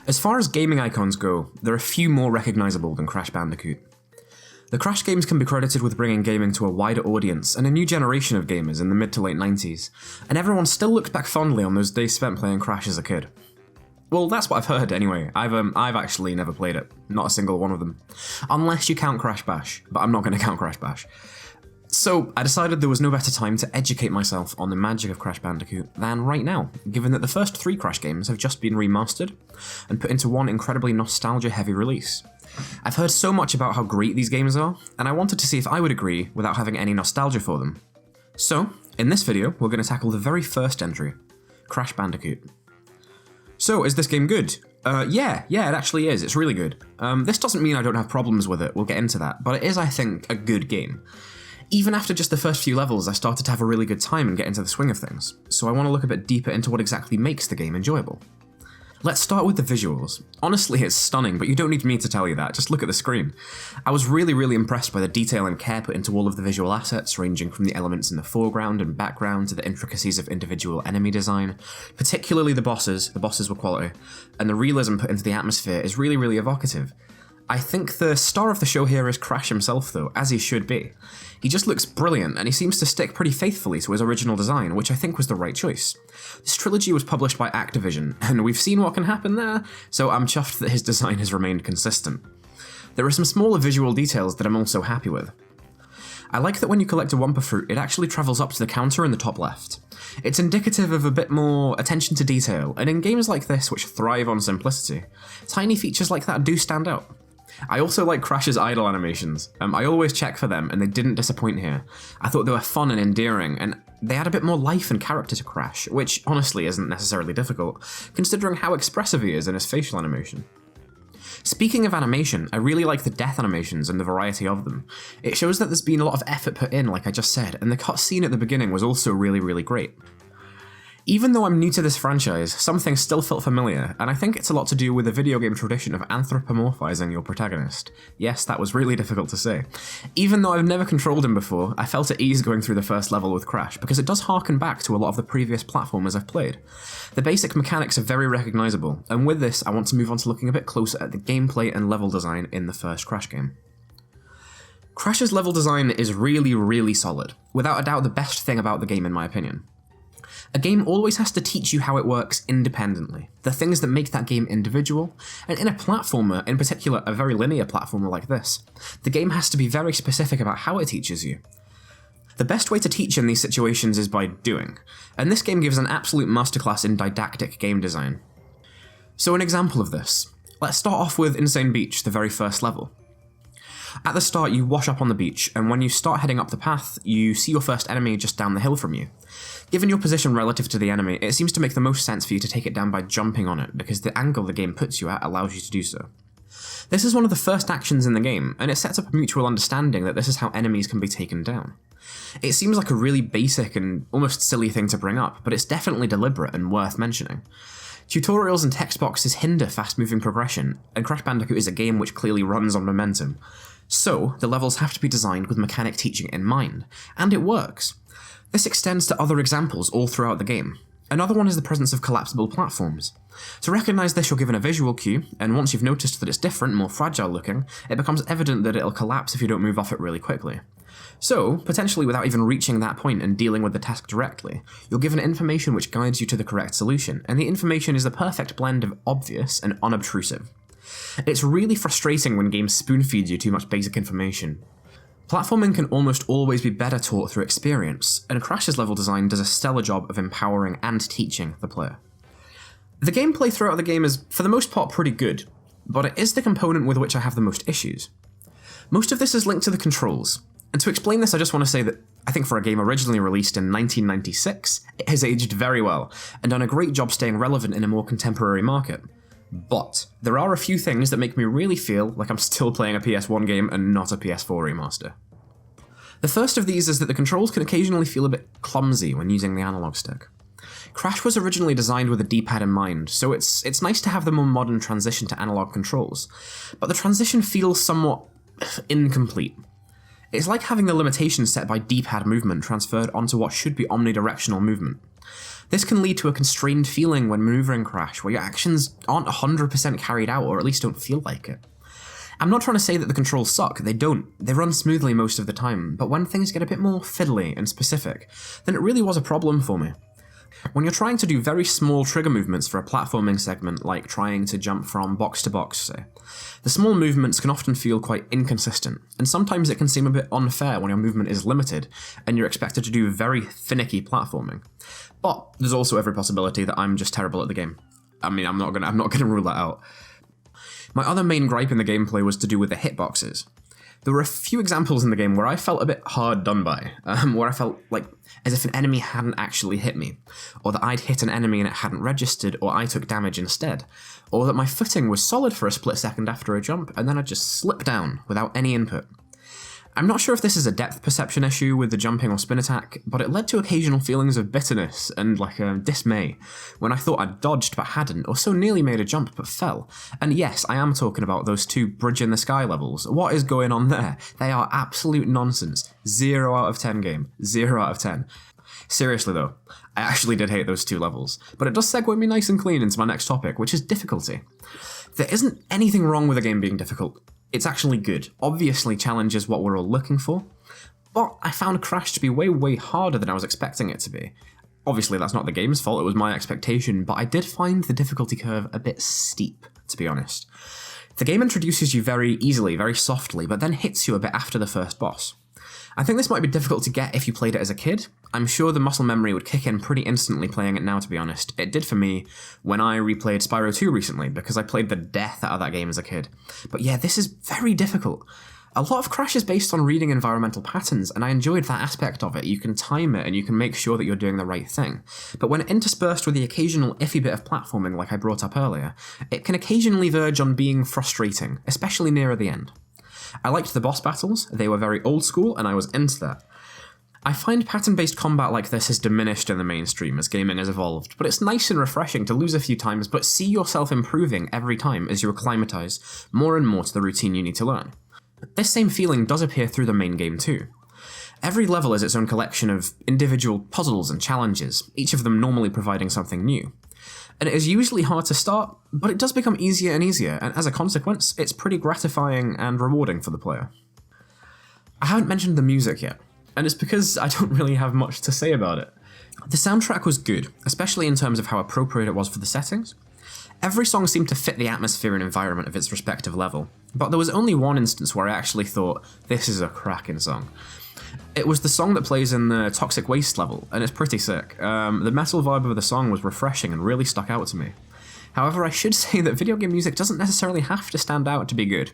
As far as gaming icons go, there are few more recognisable than Crash Bandicoot. The Crash games can be credited with bringing gaming to a wider audience and a new generation of gamers in the mid to late 90s, and everyone still looks back fondly on those days spent playing Crash as a kid. Well, that's what I've heard anyway. I've actually never played it, not a single one of them. Unless you count Crash Bash, but I'm not going to count Crash Bash. So, I decided there was no better time to educate myself on the magic of Crash Bandicoot than right now, given that the first 3 Crash games have just been remastered and put into one incredibly nostalgia-heavy release. I've heard so much about how great these games are, and I wanted to see if I would agree without having any nostalgia for them. So, in this video, we're going to tackle the very first entry, Crash Bandicoot. So, is this game good? Yeah, it actually is. It's really good. This doesn't mean I don't have problems with it, we'll get into that, but it is, I think, a good game. Even after just the first few levels, I started to have a really good time and get into the swing of things, so I want to look a bit deeper into what exactly makes the game enjoyable. Let's start with the visuals. Honestly, it's stunning, but you don't need me to tell you that, just look at the screen. I was really impressed by the detail and care put into all of the visual assets, ranging from the elements in the foreground and background to the intricacies of individual enemy design. Particularly the bosses were quality, and the realism put into the atmosphere is really evocative. I think the star of the show here is Crash himself though, as he should be. He just looks brilliant, and he seems to stick pretty faithfully to his original design, which I think was the right choice. This trilogy was published by Activision, and we've seen what can happen there, so I'm chuffed that his design has remained consistent. There are some smaller visual details that I'm also happy with. I like that when you collect a Wumpa fruit, it actually travels up to the counter in the top left. It's indicative of a bit more attention to detail, and in games like this, which thrive on simplicity, tiny features like that do stand out. I also like Crash's idle animations. I always check for them, and they didn't disappoint here. I thought they were fun and endearing, and they add a bit more life and character to Crash, which honestly isn't necessarily difficult, considering how expressive he is in his facial animation. Speaking of animation, I really like the death animations and the variety of them. It shows that there's been a lot of effort put in, like I just said, and the cutscene at the beginning was also really great. Even though I'm new to this franchise, some things still felt familiar, and I think it's a lot to do with the video game tradition of anthropomorphizing your protagonist. Yes, that was really difficult to say. Even though I've never controlled him before, I felt at ease going through the first level with Crash, because it does harken back to a lot of the previous platformers I've played. The basic mechanics are very recognisable, and with this I want to move on to looking a bit closer at the gameplay and level design in the first Crash game. Crash's level design is really solid, without a doubt the best thing about the game in my opinion. A game always has to teach you how it works independently, the things that make that game individual, and in a platformer, in particular a very linear platformer like this, the game has to be very specific about how it teaches you. The best way to teach in these situations is by doing, and this game gives an absolute masterclass in didactic game design. So an example of this, let's start off with Insane Beach, the very first level. At the start you wash up on the beach, and when you start heading up the path, you see your first enemy just down the hill from you. Given your position relative to the enemy, it seems to make the most sense for you to take it down by jumping on it, because the angle the game puts you at allows you to do so. This is one of the first actions in the game, and it sets up a mutual understanding that this is how enemies can be taken down. It seems like a really basic and almost silly thing to bring up, but it's definitely deliberate and worth mentioning. Tutorials and text boxes hinder fast-moving progression, and Crash Bandicoot is a game which clearly runs on momentum. So, the levels have to be designed with mechanic teaching in mind, and it works. This extends to other examples all throughout the game. Another one is the presence of collapsible platforms. To recognise this, you're given a visual cue, and once you've noticed that it's different, more fragile looking, it becomes evident that it'll collapse if you don't move off it really quickly. So, potentially without even reaching that point and dealing with the task directly, you're given information which guides you to the correct solution, and the information is the perfect blend of obvious and unobtrusive. It's really frustrating when games spoon-feed you too much basic information. Platforming can almost always be better taught through experience, and Crash's level design does a stellar job of empowering and teaching the player. The gameplay throughout the game is, for the most part, pretty good, but it is the component with which I have the most issues. Most of this is linked to the controls, and to explain this I just want to say that I think for a game originally released in 1996, it has aged very well, and done a great job staying relevant in a more contemporary market. But there are a few things that make me really feel like I'm still playing a PS1 game and not a PS4 remaster. The first of these is that the controls can occasionally feel a bit clumsy when using the analog stick. Crash was originally designed with a D-pad in mind, so it's nice to have the more modern transition to analog controls, but the transition feels somewhat incomplete. It's like having the limitations set by D-pad movement transferred onto what should be omnidirectional movement. This can lead to a constrained feeling when maneuvering Crash, where your actions aren't 100% carried out, or at least don't feel like it. I'm not trying to say that the controls suck, they don't. They run smoothly most of the time, but when things get a bit more fiddly and specific, then it really was a problem for me. When you're trying to do very small trigger movements for a platforming segment, like trying to jump from box to box, say, the small movements can often feel quite inconsistent, and sometimes it can seem a bit unfair when your movement is limited, and you're expected to do very finicky platforming. But there's also every possibility that I'm just terrible at the game. I mean, I'm not gonna rule that out. My other main gripe in the gameplay was to do with the hitboxes. There were a few examples in the game where I felt a bit hard done by, where I felt like as if an enemy hadn't actually hit me, or that I'd hit an enemy and it hadn't registered, or I took damage instead, or that my footing was solid for a split second after a jump and then I'd just slip down without any input. I'm not sure if this is a depth perception issue with the jumping or spin attack, but it led to occasional feelings of bitterness and dismay when I thought I'd dodged but hadn't, or so nearly made a jump but fell. And yes, I am talking about those 2 bridge in the sky levels. What is going on there? They are absolute nonsense. 0 out of 10 game. 0 out of 10. Seriously though, I actually did hate those 2 levels, but it does segue me nice and clean into my next topic, which is difficulty. There isn't anything wrong with a game being difficult. It's actually good. Obviously challenge is what we're all looking for, but I found Crash to be way harder than I was expecting it to be. Obviously that's not the game's fault, it was my expectation, but I did find the difficulty curve a bit steep, to be honest. The game introduces you very easily, very softly, but then hits you a bit after the first boss. I think this might be difficult to get if you played it as a kid. I'm sure the muscle memory would kick in pretty instantly playing it now, to be honest. It did for me when I replayed Spyro 2 recently, because I played the death out of that game as a kid. But yeah, this is very difficult. A lot of Crash is based on reading environmental patterns, and I enjoyed that aspect of it. You can time it, and you can make sure that you're doing the right thing. But when interspersed with the occasional iffy bit of platforming like I brought up earlier, it can occasionally verge on being frustrating, especially nearer the end. I liked the boss battles, they were very old school, and I was into that. I find pattern-based combat like this has diminished in the mainstream as gaming has evolved, but it's nice and refreshing to lose a few times but see yourself improving every time as you acclimatise more and more to the routine you need to learn. This same feeling does appear through the main game too. Every level is its own collection of individual puzzles and challenges, each of them normally providing something new. And it is usually hard to start, but it does become easier and easier, and as a consequence, it's pretty gratifying and rewarding for the player. I haven't mentioned the music yet, and it's because I don't really have much to say about it. The soundtrack was good, especially in terms of how appropriate it was for the settings. Every song seemed to fit the atmosphere and environment of its respective level, but there was only one instance where I actually thought, this is a cracking song. It was the song that plays in the Toxic Waste level, and it's pretty sick. The metal vibe of the song was refreshing and really stuck out to me. However, I should say that video game music doesn't necessarily have to stand out to be good.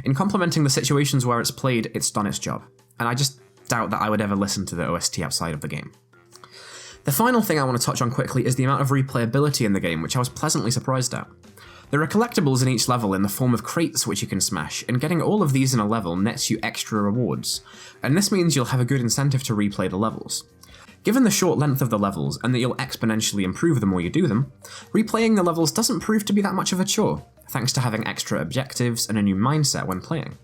In complementing the situations where it's played, it's done its job, and I just doubt that I would ever listen to the OST outside of the game. The final thing I want to touch on quickly is the amount of replayability in the game, which I was pleasantly surprised at. There are collectibles in each level in the form of crates which you can smash, and getting all of these in a level nets you extra rewards, and this means you'll have a good incentive to replay the levels. Given the short length of the levels, and that you'll exponentially improve the more you do them, replaying the levels doesn't prove to be that much of a chore, thanks to having extra objectives and a new mindset when playing.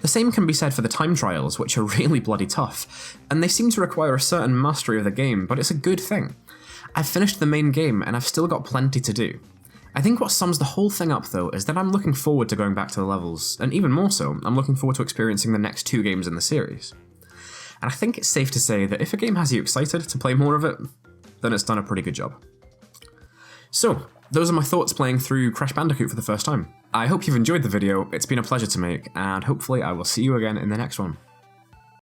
The same can be said for the time trials, which are really bloody tough, and they seem to require a certain mastery of the game, but it's a good thing. I've finished the main game, and I've still got plenty to do. I think what sums the whole thing up though is that I'm looking forward to going back to the levels, and even more so, I'm looking forward to experiencing the next 2 games in the series. And I think it's safe to say that if a game has you excited to play more of it, then it's done a pretty good job. So, those are my thoughts playing through Crash Bandicoot for the first time. I hope you've enjoyed the video, it's been a pleasure to make, and hopefully I will see you again in the next one.